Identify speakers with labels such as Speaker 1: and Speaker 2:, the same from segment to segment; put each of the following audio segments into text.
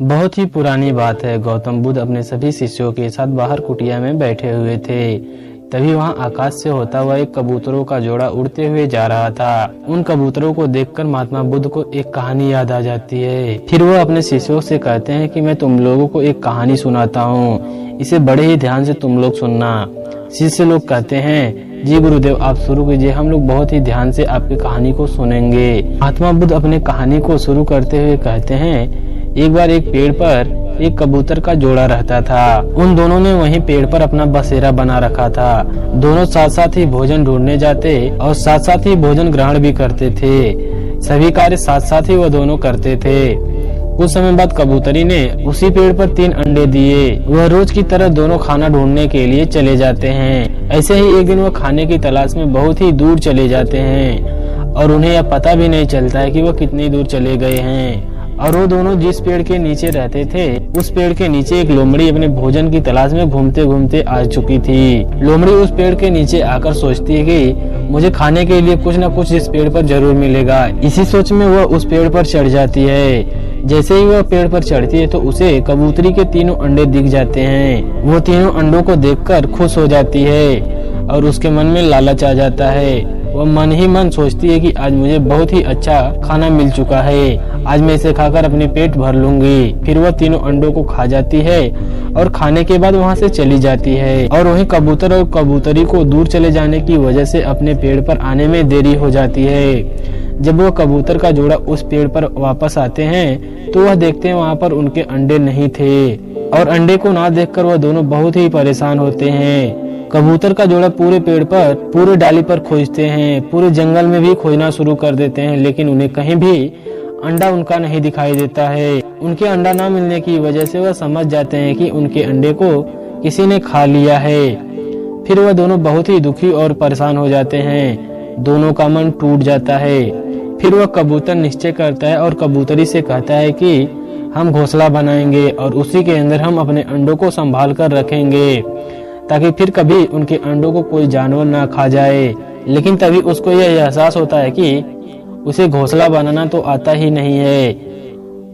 Speaker 1: बहुत ही पुरानी बात है। गौतम बुद्ध अपने सभी शिष्यों के साथ बाहर कुटिया में बैठे हुए थे। तभी वहां आकाश से होता हुआ एक कबूतरों का जोड़ा उड़ते हुए जा रहा था। उन कबूतरों को देखकर महात्मा बुद्ध को एक कहानी याद आ जाती है। फिर वो अपने शिष्यों से कहते हैं कि मैं तुम लोगों को एक कहानी सुनाता हूँ, इसे बड़े ही ध्यान से तुम लोग सुनना। शिष्य लोग कहते हैं, जी गुरुदेव आप शुरू कीजिए, हम लोग बहुत ही ध्यान से आपकी कहानी को सुनेंगे। महात्मा बुद्ध अपने कहानी को शुरू करते हुए कहते हैं, एक बार एक पेड़ पर एक कबूतर का जोड़ा रहता था। उन दोनों ने वहीं पेड़ पर अपना बसेरा बना रखा था। दोनों साथ साथ ही भोजन ढूंढने जाते और साथ साथ ही भोजन ग्रहण भी करते थे। सभी कार्य साथ साथ ही वह दोनों करते थे। कुछ समय बाद कबूतरी ने उसी पेड़ पर 3 अंडे दिए। वह रोज की तरह दोनों खाना ढूंढने के लिए चले जाते हैं। ऐसे ही एक दिन वह खाने की तलाश में बहुत ही दूर चले जाते हैं और उन्हें यह पता भी नहीं चलता है कि वह कितनी दूर चले गए हैं। और वो दोनों जिस पेड़ के नीचे रहते थे, उस पेड़ के नीचे एक लोमड़ी अपने भोजन की तलाश में घूमते घूमते आ चुकी थी। लोमड़ी उस पेड़ के नीचे आकर सोचती है कि मुझे खाने के लिए कुछ न कुछ इस पेड़ पर जरूर मिलेगा। इसी सोच में वह उस पेड़ पर चढ़ जाती है। जैसे ही वह पेड़ पर चढ़ती है तो उसे कबूतरी के 3 अंडे दिख जाते हैं। वो 3 अंडों को देखकर खुश हो जाती है और उसके मन में लालच आ जाता है। वह मन ही मन सोचती है कि आज मुझे बहुत ही अच्छा खाना मिल चुका है, आज मैं इसे खाकर अपने पेट भर लूंगी। फिर वह 3 अंडों को खा जाती है और खाने के बाद वहां से चली जाती है। और वहीं कबूतर और कबूतरी को दूर चले जाने की वजह से अपने पेड़ पर आने में देरी हो जाती है। जब वह कबूतर का जोड़ा उस पेड़ पर वापस आते हैं तो वह देखते हैं वहां पर उनके अंडे नहीं थे और अंडे को ना देखकर वह दोनों बहुत ही परेशान होते हैं। कबूतर का जोड़ा पूरे पेड़ पर, पूरे डाली पर खोजते हैं, पूरे जंगल में भी खोजना शुरू कर देते हैं, लेकिन उन्हें कहीं भी अंडा उनका नहीं दिखाई देता है। उनके अंडा ना मिलने की वजह से वह समझ जाते हैं कि उनके अंडे को किसी ने खा लिया है। फिर वह दोनों बहुत ही दुखी और परेशान हो जाते हैं। दोनों का मन टूट जाता है। फिर वह कबूतर निश्चय करता है और कबूतरी से कहता है कि हम घोंसला बनाएंगे और उसी के अंदर हम अपने अंडों को संभाल कर रखेंगे ताकि फिर कभी उनके अंडों को कोई जानवर ना खा जाए। लेकिन तभी उसको यह एहसास होता है कि उसे घोंसला बनाना तो आता ही नहीं है।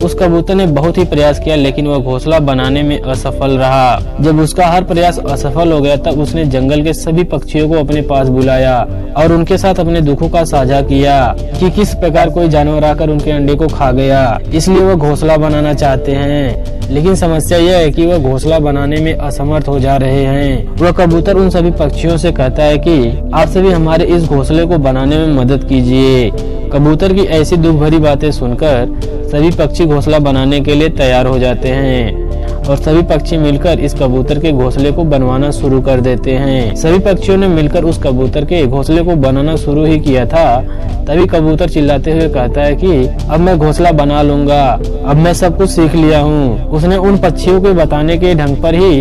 Speaker 1: उस कबूतर ने बहुत ही प्रयास किया लेकिन वह घोंसला बनाने में असफल रहा। जब उसका हर प्रयास असफल हो गया तब उसने जंगल के सभी पक्षियों को अपने पास बुलाया और उनके साथ अपने दुखों का साझा किया कि किस प्रकार कोई जानवर आकर उनके अंडे को खा गया। इसलिए वह घोंसला बनाना चाहते हैं, लेकिन समस्या यह है कि वह घोंसला बनाने में असमर्थ हो जा रहे हैं। वह कबूतर उन सभी पक्षियों से कहता है कि आप सभी हमारे इस घोंसले को बनाने में मदद कीजिए। कबूतर की ऐसी दुख भरी बातें सुनकर सभी पक्षी घोंसला बनाने के लिए तैयार हो जाते हैं और सभी पक्षी मिलकर इस कबूतर के घोंसले को बनवाना शुरू कर देते हैं। सभी पक्षियों ने मिलकर उस कबूतर के घोंसले को बनाना शुरू ही किया था। तभी कबूतर चिल्लाते हुए कहता है कि अब मैं घोंसला बना लूंगा, अब मैं सब कुछ सीख लिया हूँ। उसने उन पक्षियों के बताने के ढंग पर ही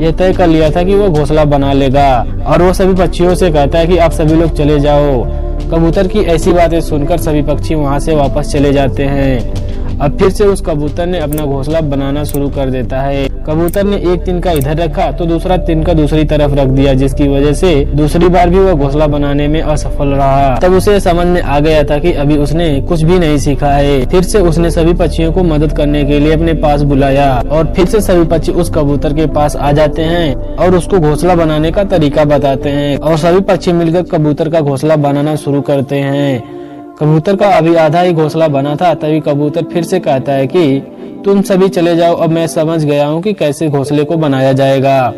Speaker 1: यह तय कर लिया था कि वो घोंसला बना लेगा और वो सभी पक्षियों से कहता है कि आप सभी लोग चले जाओ। कबूतर की ऐसी बातें सुनकर सभी पक्षी वहां से वापस चले जाते हैं। अब फिर से उस कबूतर ने अपना घोंसला बनाना शुरू कर देता है। कबूतर ने एक तिनका इधर रखा तो दूसरा तिनका दूसरी तरफ रख दिया, जिसकी वजह से दूसरी बार भी वह घोंसला बनाने में असफल रहा। तब उसे समझ में आ गया था कि अभी उसने कुछ भी नहीं सीखा है। फिर से उसने सभी पक्षियों को मदद करने के लिए अपने पास बुलाया और फिर से सभी पक्षी उस कबूतर के पास आ जाते हैं और उसको घोंसला बनाने का तरीका बताते हैं और सभी पक्षी मिलकर कबूतर का घोंसला बनाना शुरू करते हैं। कबूतर का अभी आधा ही घोंसला बना था। तभी कबूतर फिर से कहता है कि तुम सभी चले जाओ, अब मैं समझ गया हूँ कि कैसे घोंसले को बनाया जाएगा।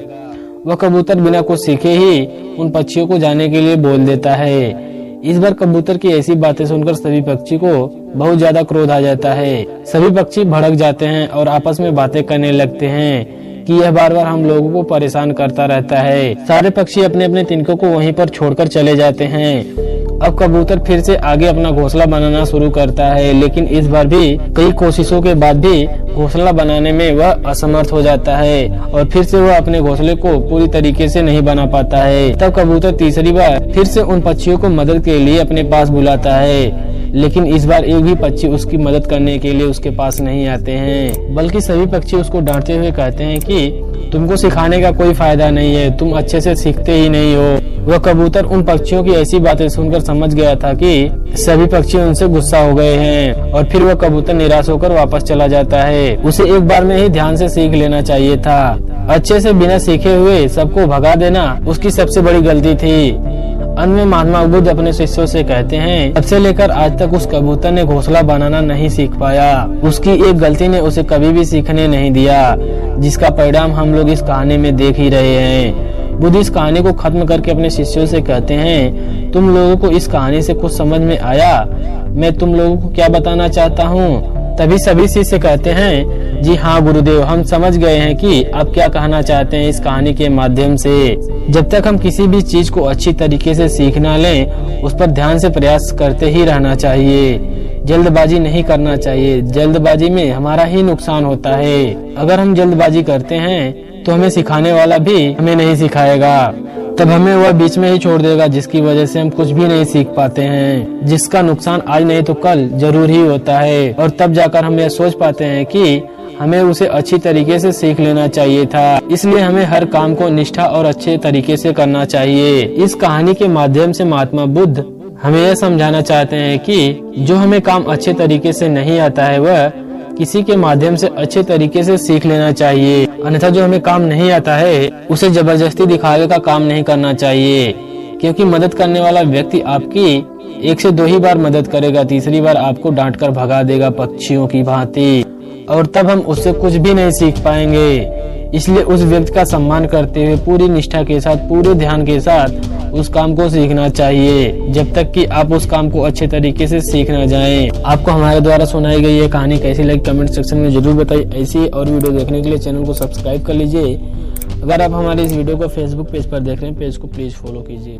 Speaker 1: वह कबूतर बिना कुछ सीखे ही उन पक्षियों को जाने के लिए बोल देता है। इस बार कबूतर की ऐसी बातें सुनकर सभी पक्षी को बहुत ज्यादा क्रोध आ जाता है। सभी पक्षी भड़क जाते हैं और आपस में बातें करने लगते हैं कि यह बार बार हम लोगों को परेशान करता रहता है। सारे पक्षी अपने अपने तिनकों को वहीं पर छोड़कर चले जाते हैं। अब कबूतर फिर से आगे अपना घोंसला बनाना शुरू करता है, लेकिन इस बार भी कई कोशिशों के बाद भी घोंसला बनाने में वह असमर्थ हो जाता है और फिर से वह अपने घोंसले को पूरी तरीके से नहीं बना पाता है। तब कबूतर तीसरी बार फिर से उन पक्षियों को मदद के लिए अपने पास बुलाता है। लेकिन इस बार एक भी पक्षी उसकी मदद करने के लिए उसके पास नहीं आते हैं, बल्कि सभी पक्षी उसको डांटते हुए कहते हैं कि तुमको सिखाने का कोई फायदा नहीं है, तुम अच्छे से सीखते ही नहीं हो। वह कबूतर उन पक्षियों की ऐसी बातें सुनकर समझ गया था कि सभी पक्षी उनसे गुस्सा हो गए हैं, और फिर वह कबूतर निराश होकर वापस चला जाता है। उसे एक बार में ही ध्यान से सीख लेना चाहिए था। अच्छे से बिना सीखे हुए सबको भगा देना उसकी सबसे बड़ी गलती थी। अंत में महात्मा बुद्ध अपने शिष्यों से कहते हैं, तब से लेकर आज तक उस कबूतर ने घोंसला बनाना नहीं सीख पाया। उसकी एक गलती ने उसे कभी भी सीखने नहीं दिया, जिसका परिणाम हम लोग इस कहानी में देख ही रहे हैं। बुद्ध इस कहानी को खत्म करके अपने शिष्यों से कहते हैं, तुम लोगों को इस कहानी से कुछ समझ में आया? मैं तुम लोगों को क्या बताना चाहता हूँ? तभी सभी शिष्य कहते हैं, जी हाँ गुरुदेव, हम समझ गए हैं कि आप क्या कहना चाहते हैं इस कहानी के माध्यम से। जब तक हम किसी भी चीज को अच्छी तरीके से सीख ना लें, उस पर ध्यान से प्रयास करते ही रहना चाहिए। जल्दबाजी नहीं करना चाहिए, जल्दबाजी में हमारा ही नुकसान होता है। अगर हम जल्दबाजी करते हैं तो हमें सिखाने वाला भी हमें नहीं सिखाएगा, तब हमें वह बीच में ही छोड़ देगा, जिसकी वजह से हम कुछ भी नहीं सीख पाते हैं, जिसका नुकसान आज नहीं तो कल जरूर ही होता है। और तब जाकर हम यह सोच पाते हैं कि हमें उसे अच्छी तरीके से सीख लेना चाहिए था। इसलिए हमें हर काम को निष्ठा और अच्छे तरीके से करना चाहिए। इस कहानी के माध्यम से महात्मा बुद्ध हमें यह समझाना चाहते हैं कि जो हमें काम अच्छे तरीके से नहीं आता है, वह किसी के माध्यम से अच्छे तरीके से सीख लेना चाहिए। अन्यथा जो हमें काम नहीं आता है, उसे जबरदस्ती दिखावे का काम नहीं करना चाहिए, क्योंकि मदद करने वाला व्यक्ति आपकी 1 से 2 ही बार मदद करेगा, तीसरी बार आपको डांट कर भगा देगा पक्षियों की भांति, और तब हम उससे कुछ भी नहीं सीख पाएंगे। इसलिए उस व्यक्ति का सम्मान करते हुए पूरी निष्ठा के साथ, पूरे ध्यान के साथ उस काम को सीखना चाहिए, जब तक कि आप उस काम को अच्छे तरीके से सीख ना जाएं। आपको हमारे द्वारा सुनाई गई ये कहानी कैसी लगी कमेंट सेक्शन में जरूर बताइए। ऐसी और वीडियो देखने के लिए चैनल को सब्सक्राइब कर लीजिए। अगर आप हमारे इस वीडियो को फेसबुक पेज पर देख रहे हैं, पेज को प्लीज फॉलो कीजिए।